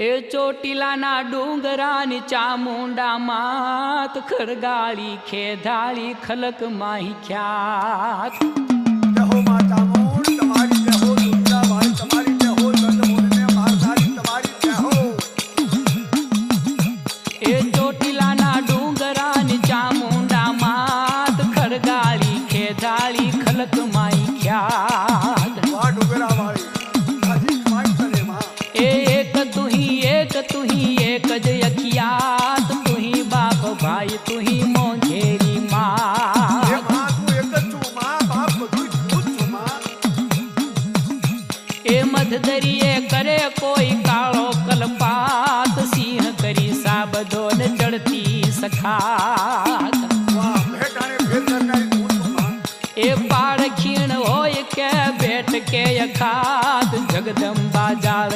એ ચોટીલાના ડુંગરાની ચામુંડા માત ખરગાળી ખેધાળી ખલક માહી ખ્યાત જહો માં ચામુંડ તમારી જહો દુર્ગા ભાઈ તમારી જહો ચંદ્રમોહનને માતાજી તમારી જહો એ ચોટીલાના ડુંગરાની ચામુંડા માત ખરગાળી ખેધાળી ખલક માહી ખ્યાત વાહ ડુંગરા વાળી હજી માઈ કરે માં एक तू ही एक ज अखियात तू ही बाप भाई तू ही मोंघेरी એ माँ માં તું એક જ છું માં બાપ બધું હું જ છું માં ए मध दरिये करे कोई कालो कलपात सिंह करी साबदो न चढ़ती सखात વાહ ભેટાણે ભેર કરનારી હું છું માં ए पाड़ खीण होय के बैठ के अखात जगदम्बा जाल